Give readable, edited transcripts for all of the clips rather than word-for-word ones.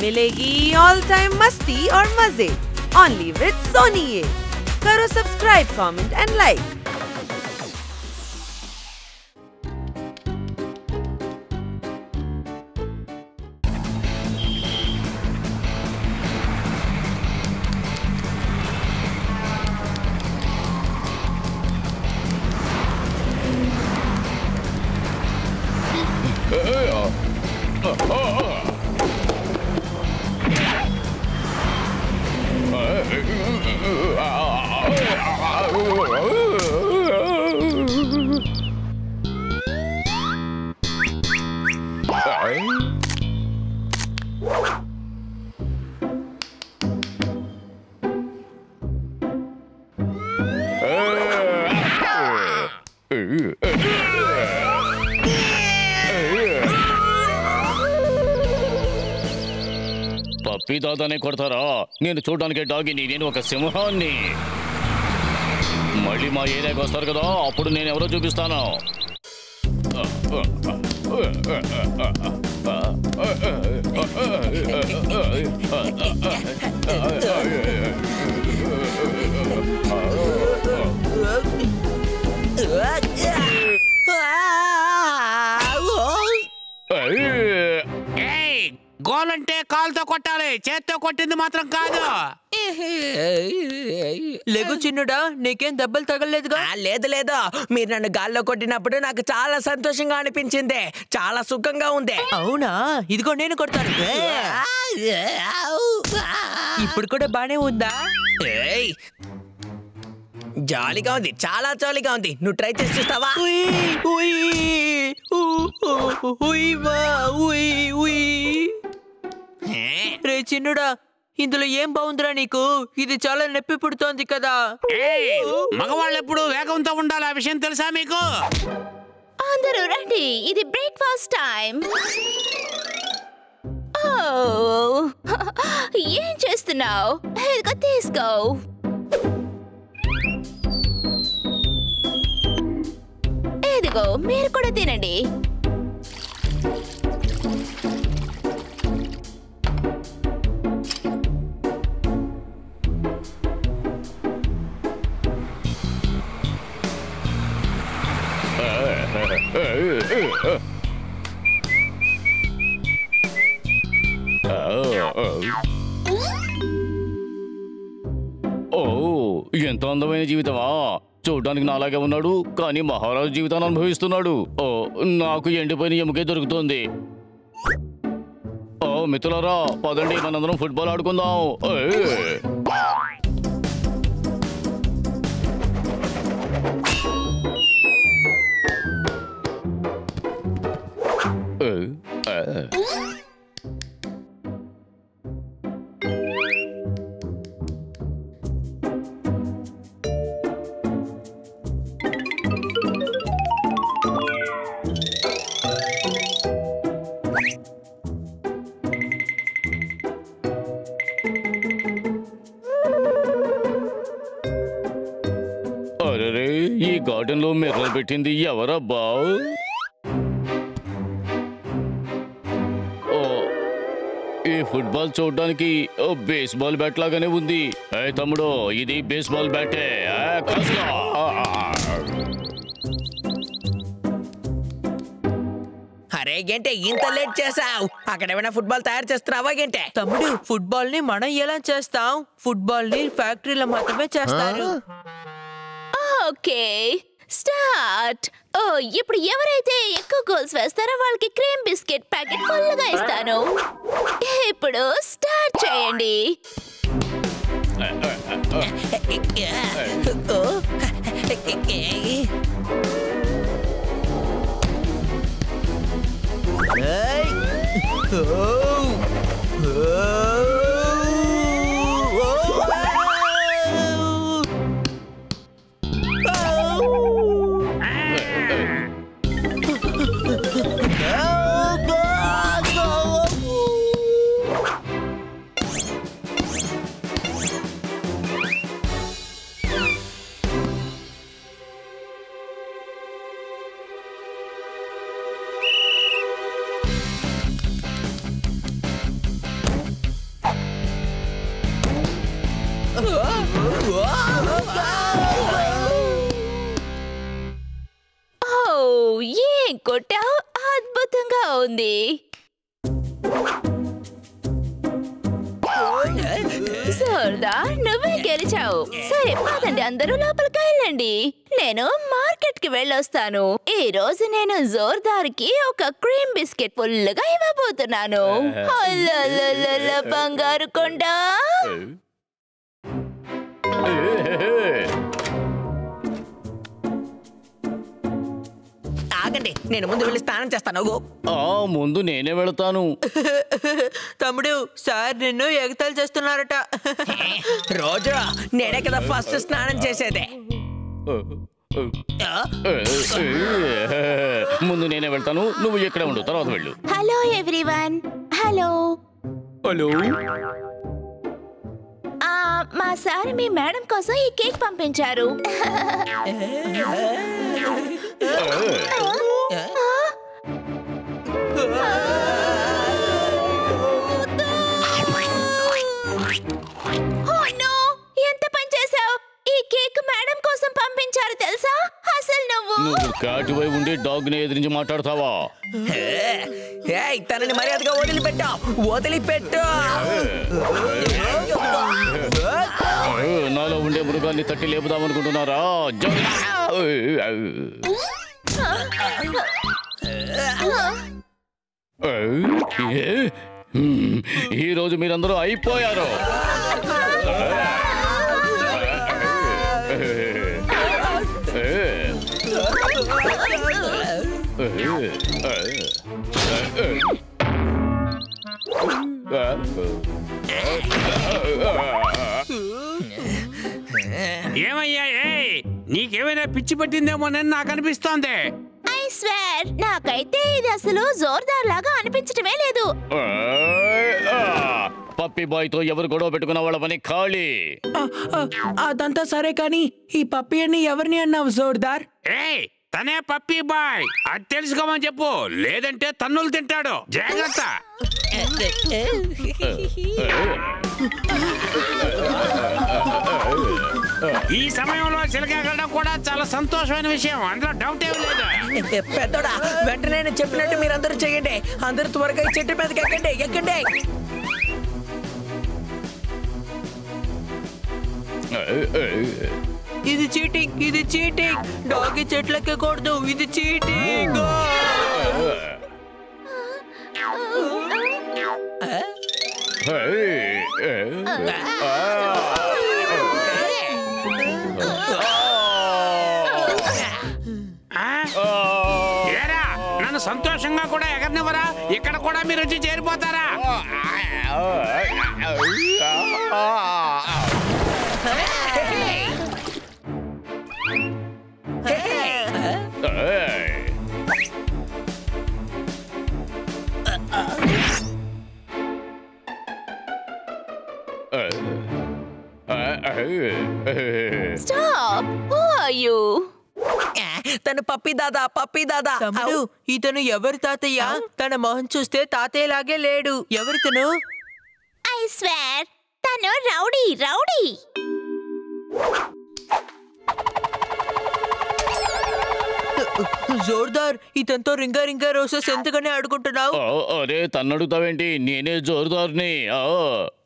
मिलेगी all time मस्ती और मजे ओनली विद सोनी ये। करो सब्सक्राइब, कमेंट एंड लाइक। పప్పి దాదానే కొడతారా? నేను చూడడానికి డాగిని, నేను ఒక సింహాన్ని. మళ్ళీ మా ఏరియాకి వస్తారు కదా, అప్పుడు నేను ఎవరో చూపిస్తాను. గోల్ అంటే కాలుతో కొట్టాలి, చేత్తో కొట్టింది మాత్రం కాదు. లేగు చిన్నుడా, నీకేం దెబ్బలు తగలలేదుగా? లేదు లేదు, మీరు నన్ను గాల్లో కొట్టినప్పుడు నాకు చాలా సంతోషంగా అనిపించింది, చాలా సుఖంగా ఉంది. అవునా? ఇదిగో నేను కొడతాను. ఇప్పుడు కూడా బానే ఉందా? జాలీగా ఉంది, చాలా జాలీగా ఉంది. నువ్వు ట్రై చేసి చూస్తావా? రే చిన్నుడా, ఇందులో ఏం బాగుందిరా నీకు? ఇది చాలా నొప్పి పుడుతోంది కదా. మగవాళ్ళు ఎప్పుడు వేగంతో ఉండాలి, ఆ విషయం తెలుసా మీకు? అందరూ రండి, ఇది బ్రేక్ఫాస్ట్ టైం. ఏం చేస్తున్నావు? ఇదిగో తీసుకో. ఇదిగో మీరు కూడా తినండి. ఎంత అందమైన జీవితమా! చూడడానికి నాలాగే ఉన్నాడు, కానీ మహారాజు జీవితాన్ని అనుభవిస్తున్నాడు. నాకు ఎండిపోయిన ఎముకే దొరుకుతుంది. మిత్రులారా, పదండి, మనందరం ఫుట్బాల్ ఆడుకుందాం. అరే, ఈ గార్డెన్ లో మిర్రర్ పెట్టింది ఎవరబ్బా? ఈ ఫుట్బాల్ చూడడానికి బేస్బాల్ బ్యాట్ లాగానే ఉంది. తమ్ముడు, ఇది బేస్బాల్ బ్యాటే. అరే గంటే, ఇంత లేట్ చేసావు. అక్కడ ఏమైనా ఫుట్బాల్ తయారు చేస్తున్నావా గంటే? తమ్ముడు, ఫుట్బాల్ ని మనం ఎలా చేస్తాం? ఫుట్బాల్ ని ఫ్యాక్టరీలో మాత్రమే చేస్తారు. Okay, start. ఇప్పుడు ఎవరైతే ఎక్కువ గోల్స్ వేస్తారో వాళ్ళకి క్రీమ్ బిస్కెట్ ప్యాకెట్ ఫుల్గా ఇస్తాను. ఇప్పుడు స్టార్ట్ చేయండి. ఏం కొట్టావు? అద్భుతంగా ఉంది. జోర్దార్, నువ్వే గెలిచావు. సరే పదండి, అందరూ లోపలికి వెళ్ళండి. నేను మార్కెట్ కి వెళ్ళొస్తాను. ఈ రోజు నేను జోర్దార్కి ఒక క్రీమ్ బిస్కెట్ ఫుల్గా ఇవ్వబోతున్నాను. బంగారు కొండ. ఆగండి, నేను ముందు వెళ్ళి స్నానం చేస్తాను. ముందు నేనే వెళతాను. తమ్ముడు, సార్ నిన్ను ఎగతాళి చేస్తున్నారట. రోజు నేనే కదా ఫస్ట్ స్నానం చేసేదే. ముందు నేనే వెళ్తాను, నువ్వు ఎక్కడ ఉండు, తర్వాత వెళ్ళు. Hello everyone. Hello hello. మా సార్ మీ మేడం కోసం ఈ కేక్ పంపించారు. ఎంత పని చేసావు? ఈ కేక్ మేడం కోసం పంపించారు తెలుసా? అసలు నువ్వు కాటివై ఉండి డాగ్ ని ఎదిరించి మాట్లాడతావా? తనని మర్యాదగా వదిలిపెట్టు. నాలో ఉండే మృగాన్ని తట్టి లేపుదామనుకుంటున్నారా? ఈ రోజు మీరందరూ అయిపోయారు. ఏమయ్యా, నీకేమైనా పిచ్చి పట్టిందేమోనని నాకు అనిపిస్తోంది. ఐ స్వేర్, నాకైతే ఇది అసలు జోర్దార్ లాగా అనిపించటమే లేదు. పప్పి బాయ్ తో ఎవరు గొడవ పెట్టుకున్న వాళ్ళ పని ఖాళీ. అదంతా సరే కానీ ఈ పప్పి అని ఎవరిని అన్నావు జోర్దార్? తనే పప్పీ బాయ్, అది తెలుసుకోమని చెప్పు, లేదంటే తన్నులు తింటాడు. జాగ్రత్త. ఈ సమయంలో చిలకెళ్ళడం కూడా చాలా సంతోషమైన విషయం, అందులో డౌట్ ఏమీ లేదు. పెద్దోడా, వెంటనే నేను చెప్పినట్టు మీరందరూ చేయండి. అందరూ త్వరగా ఈ చెట్టు మీదకి ఎక్కండి. ఇది చీటింగ్. డాగి చెట్లెక్కకూడదు. ఇది చీటింగ్. నన్ను సంతోషంగా కూడా ఎగరనివ్వరా? ఇక్కడ కూడా మీరు వచ్చి చేరిపోతారా? Stop! Who are you? తను పప్పి దాదా. తమ్ముడు, ఇతను ఎవరు తాతయ్య? తన మొహం చూస్తే తాతయ్యలాగే లేడు. ఎవరితను? I swear, తను రౌడీ. జోర్దార్, ఇతనితో రింగా రోసెస్ ఎందుకని ఆడుకుంటున్నావు? అరే తన్నడుగుతావేంటి? నేనే జోర్దార్ని.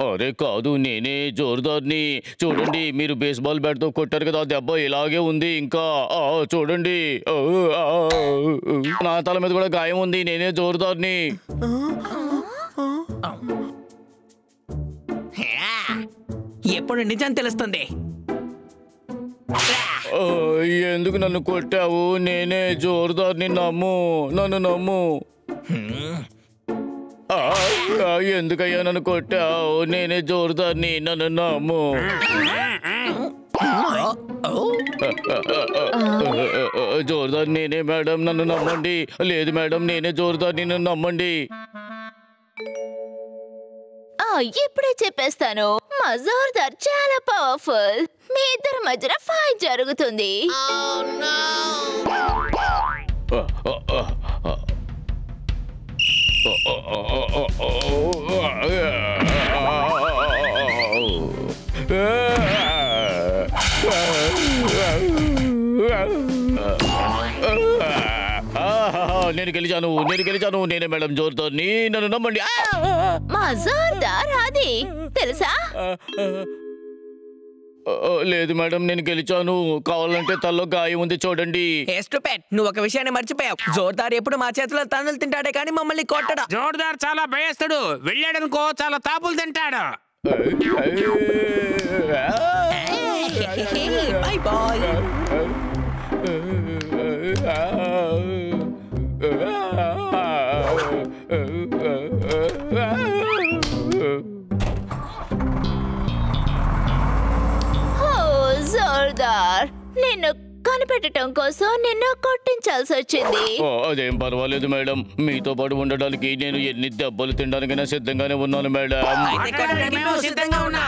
అరే కాదు, నేనే జోర్దార్ని. చూడండి, మీరు బేస్బాల్ బ్యాట్ తో కొట్టారు కదా, దెబ్బ ఇలాగే ఉంది. ఇంకా చూడండి, నా తల మీద కూడా గాయం ఉంది. నేనే జోర్దార్ని. ఎప్పుడు నిజం తెలుస్తుంది? ఎందుకు నన్ను కొట్టావు? నేనే జోర్దార్ని. నన్ను నమ్ము. ఎందుకయ్యా నన్ను కొట్టావు? నేనే జోర్దార్ని. నన్ను నమ్ము. జోర్దార్ నేనే మేడం, నన్ను నమ్మండి. లేదు మేడం, నేనే జోర్దార్ని, నన్ను నమ్మండి. ఇప్పుడే చెప్పేస్తాను. మా జోర్దార్ చాలా పవర్ఫుల్. మీ ఇద్దరి మధ్యన ఫైట్ జరుగుతుంది. నేను గెలిచాను నేనే మేడం జోర్దార్ని, నన్ను నమ్మండి. మా జోర్దార్ అది తెలుసా? లేదు మేడం, నేను గెలిచాను. కావాలంటే తల్లో గాయం ఉంది చూడండి. నువ్వు ఒక విషయాన్ని మర్చిపోయావు. జోర్దార్ ఎప్పుడు మా చేతిలో తన్నులు తింటాడే కానీ మమ్మల్ని కొట్టడా. జోర్దార్ చాలా భయస్తుడు, వెళ్ళాడనుకో చాలా తాపులు తింటాడు. Bye bye. జోర్దార్, నిన్ను కనిపెట్టడం కోసం నిన్ను కొట్టించాల్సి వచ్చింది. అదేం పర్వాలేదు మేడం, మీతో పాటు ఉండడానికి నేను ఎన్ని దెబ్బలు తినడానికైనా సిద్ధంగానే ఉన్నాను మేడం. సిద్ధంగా ఉన్నా.